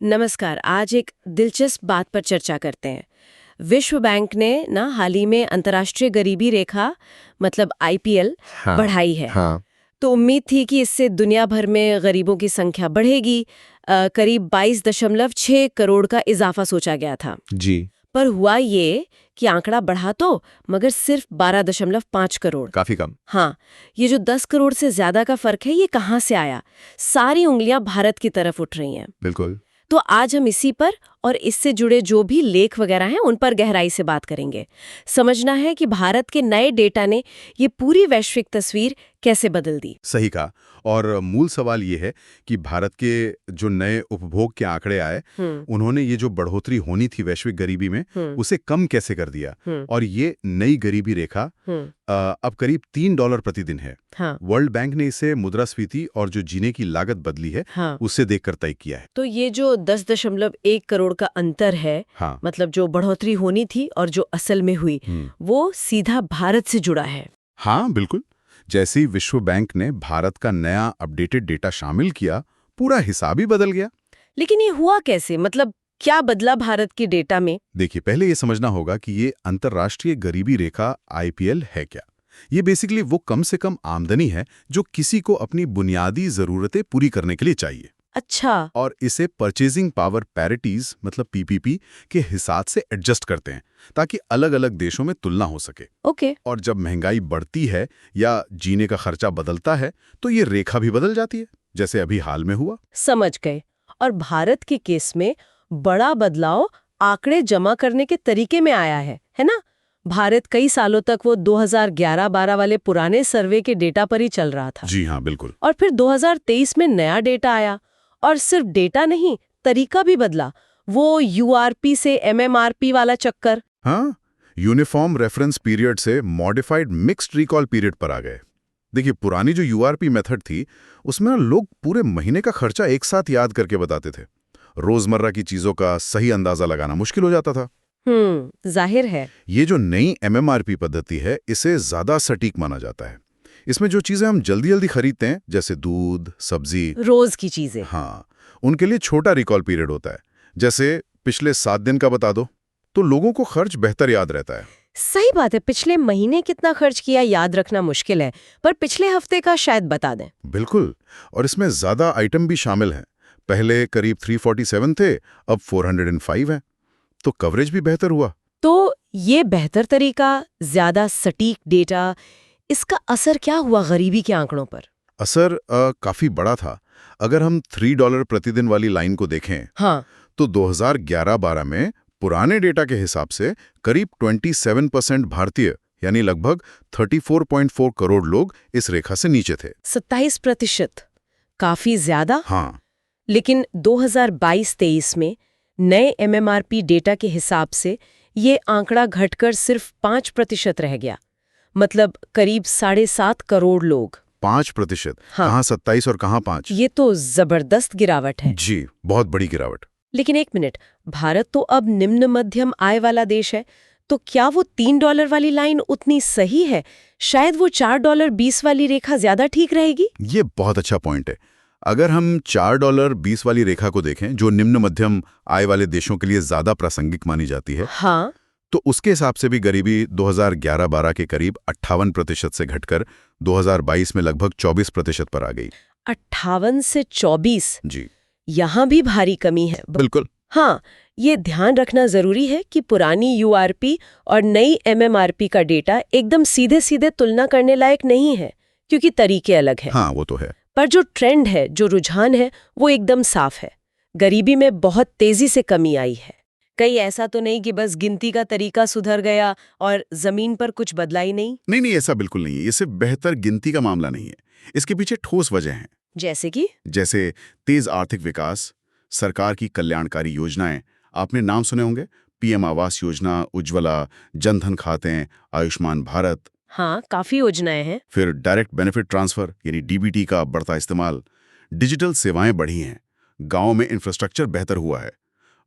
नमस्कार। आज एक दिलचस्प बात पर चर्चा करते हैं। विश्व बैंक ने हाल ही में अंतर्राष्ट्रीय गरीबी रेखा मतलब आईपीएल हाँ। बढ़ाई है। हाँ। तो उम्मीद थी कि इससे दुनिया भर में गरीबों की संख्या बढ़ेगी। करीब 22.6 करोड़ का इजाफा सोचा गया था। जी। पर हुआ ये कि आंकड़ा बढ़ा तो मगर सिर्फ 12.5 करोड़। काफी कम। हाँ, ये जो 10 करोड़ से ज्यादा का फर्क है, ये कहाँ से आया? सारी उंगलियां भारत की तरफ उठ रही हैं। बिल्कुल। तो आज हम इसी पर और इससे जुड़े जो भी लेख वगैरह हैं उन पर गहराई से बात करेंगे। समझना है कि भारत के नए डेटा ने ये पूरी वैश्विक तस्वीर कैसे बदल दी। सही कहा। और मूल सवाल ये है कि भारत के जो नए उपभोग के आंकड़े आए, उन्होंने ये जो बढ़ोतरी होनी थी वैश्विक गरीबी में, उसे कम कैसे कर दिया। और ये नई गरीबी रेखा अब करीब $3 प्रतिदिन है। हाँ। वर्ल्ड बैंक ने इसे मुद्रास्फीति और जो जीने की लागत बदली है, हाँ। उससे देखकर तय किया है। तो ये जो 10.1 करोड़ का अंतर है, हाँ। मतलब जो बढ़ोतरी होनी थी और जो असल में हुई, वो सीधा भारत से जुड़ा है। हाँ बिल्कुल। जैसे ही विश्व बैंक ने भारत का नया अपडेटेड डेटा शामिल किया, पूरा हिसाब ही बदल गया। लेकिन ये हुआ कैसे? मतलब क्या बदला भारत के डेटा में? देखिए, पहले ये समझना होगा कि ये अंतर्राष्ट्रीय गरीबी रेखा आईपीएल है क्या। ये बेसिकली वो कम से कम आमदनी है जो किसी को अपनी बुनियादी जरूरतें पूरी करने के लिए चाहिए। अच्छा। और इसे परचेजिंग पावर पैरिटीज मतलब पीपीपी के हिसाब से एडजस्ट करते हैं ताकि अलग अलग देशों में तुलना हो सके। ओके। और जब महंगाई बढ़ती है या जीने का खर्चा बदलता है तो ये रेखा भी बदल जाती है, जैसे अभी हाल में हुआ। समझ गए। और भारत के केस में बड़ा बदलाव आंकड़े जमा करने के तरीके में आया है ना? भारत कई सालों तक वो 2011-12 वाले पुराने सर्वे के डेटा पर ही चल रहा था। जी हाँ बिल्कुल। और फिर 2023 में नया डेटा आया और सिर्फ डेटा नहीं, तरीका भी बदला। वो यूआरपी से एमएमआरपी वाला चक्कर। हाँ, यूनिफॉर्म रेफरेंस पीरियड से मॉडिफाइड मिक्स्ड रिकॉल पीरियड पर आ गए। देखिए, पुरानी जो यूआरपी मेथड थी उसमें लोग पूरे महीने का खर्चा एक साथ याद करके बताते थे। रोजमर्रा की चीजों का सही अंदाजा लगाना मुश्किल हो जाता था। जाहिर है। ये जो नई एमएमआरपी पद्धति है, इसे ज्यादा सटीक माना जाता है। इसमें जो चीजें हम जल्दी जल्दी खरीदते हैं, जैसे दूध, सब्जी, रोज की चीजें, हाँ, उनके लिए छोटा रिकॉल पीरियड होता है। जैसे पिछले 7 दिन का बता दो तो लोगों को खर्च बेहतर याद रहता है। सही बात है। पिछले महीने कितना खर्च किया याद रखना मुश्किल है, पर पिछले हफ्ते का शायद बता दें। बिल्कुल। और इसमें ज्यादा आइटम भी शामिल हैं। पहले करीब 347 थे, अब 405 हैं। तो कवरेज भी बेहतर हुआ। तो ये बेहतर तरीका, ज्यादा सटीक डेटा, इसका असर क्या हुआ गरीबी के आंकड़ों पर? असर काफी बड़ा था। अगर हम $3 प्रतिदिन वाली लाइन को देखें, हाँ, तो 2011-12 में पुराने डेटा के हिसाब से करीब 27% भारतीय यानी लगभग 34.4 करोड़ लोग इस रेखा से नीचे थे। 27%, काफी ज्यादा। हाँ। लेकिन 2022-23 में नए एमएमआरपी डेटा के हिसाब से ये आंकड़ा घटकर सिर्फ 5% रह गया। मतलब करीब 7.5 करोड़ लोग। 5%? हाँ। कहाँ 27 और कहाँ 5? ये तो जबरदस्त गिरावट है। जी, बहुत बड़ी गिरावट। लेकिन एक मिनट, भारत तो अब निम्न मध्यम आय वाला देश है, तो क्या वो $3 वाली लाइन उतनी सही है? शायद वो $4.20 वाली रेखा ज्यादा ठीक रहेगी। ये बहुत अच्छा पॉइंट है। अगर हम $4.20 वाली रेखा को देखें, जो निम्न मध्यम आय वाले देशों के लिए ज्यादा प्रासंगिक मानी जाती है, हाँ, तो उसके हिसाब से भी गरीबी 2011-12 के करीब 58% से घटकर 2022 में लगभग 24% पर आ गई। 58 से 24। जी यहाँ भी भारी कमी है। बिल्कुल। हाँ, ये ध्यान रखना जरूरी है कि पुरानी यूआरपी और नई एमएमआरपी का डेटा एकदम सीधे सीधे तुलना करने लायक नहीं है, क्योंकि तरीके अलग हैं। हाँ, वो तो है। पर जो ट्रेंड है, जो रुझान है, वो एकदम साफ है। गरीबी में बहुत तेजी से कमी आई है। कहीं ऐसा तो नहीं कि बस गिनती का तरीका सुधर गया और जमीन पर कुछ बदला ही नहीं? नहीं, ऐसा बिल्कुल नहीं है। ये सिर्फ बेहतर गिनती का मामला नहीं है। इसके पीछे ठोस वजह हैं। जैसे कि? जैसे तेज आर्थिक विकास, सरकार की कल्याणकारी योजनाएं। आपने नाम सुने होंगे, पीएम आवास योजना, उज्ज्वला, जनधन खाते, आयुष्मान भारत। हाँ, काफी योजनाएं हैं। फिर डायरेक्ट बेनिफिट ट्रांसफर यानी डीबीटी का बढ़ता इस्तेमाल। डिजिटल सेवाएं बढ़ी हैं, गांव में इंफ्रास्ट्रक्चर बेहतर हुआ है,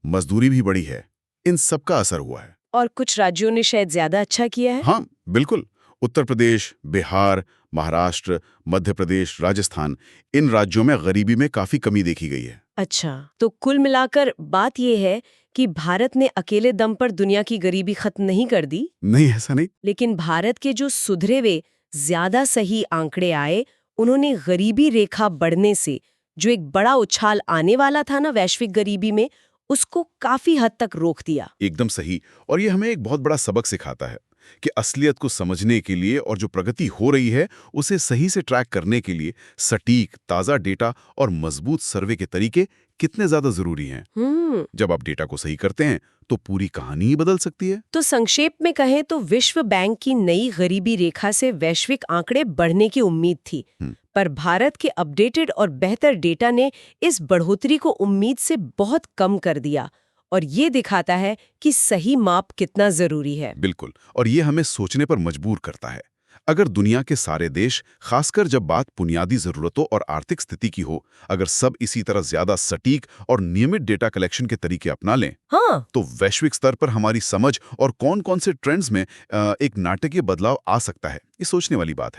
मजदूरी भी बढ़ी है। इन सब का असर हुआ है। और कुछ राज्यों ने शायद ज्यादा अच्छा किया है। हाँ बिल्कुल। उत्तर प्रदेश, बिहार, महाराष्ट्र, मध्य प्रदेश, राजस्थान, इन राज्यों में गरीबी में काफी कमी देखी गई है। अच्छा, तो कुल मिलाकर बात ये है कि भारत ने अकेले दम पर दुनिया की गरीबी खत्म नहीं कर दी, नहीं, ऐसा नहीं। लेकिन भारत के जो सुधरे हुए ज्यादा सही आंकड़े आए, उन्होंने गरीबी रेखा बढ़ने से जो एक बड़ा उछाल आने वाला था ना वैश्विक गरीबी में, उसको काफी हद तक रोक दिया। एकदम सही। और ये हमें एक बहुत बड़ा सबक सिखाता है कि असलियत को समझने के लिए और जो प्रगति हो रही है उसे सही से ट्रैक करने के लिए सटीक, ताज़ा डेटा और मजबूत सर्वे के तरीके कितने ज्यादा जरूरी हैं। जब आप डेटा को सही करते हैं तो पूरी कहानी ही बदल सकती है। तो संक्षेप में कहें तो विश्व बैंक की नई गरीबी रेखा से वैश्विक आंकड़े बढ़ने की उम्मीद थी, पर भारत के अपडेटेड और बेहतर डेटा ने इस बढ़ोतरी को उम्मीद से बहुत कम कर दिया, और ये दिखाता है कि सही माप कितना जरूरी है। बिल्कुल, और ये हमें सोचने पर मजबूर करता है। अगर दुनिया के सारे देश, खासकर जब बात बुनियादी जरूरतों और आर्थिक स्थिति की हो, अगर सब इसी तरह ज्यादा सटीक और नियमित डेटा कलेक्शन के तरीके अपना लें, हाँ, तो वैश्विक स्तर पर हमारी समझ और कौन-कौन से ट्रेंड्स में एक नाटकीय बदलाव आ सकता है, ये सोचने वाली बात है।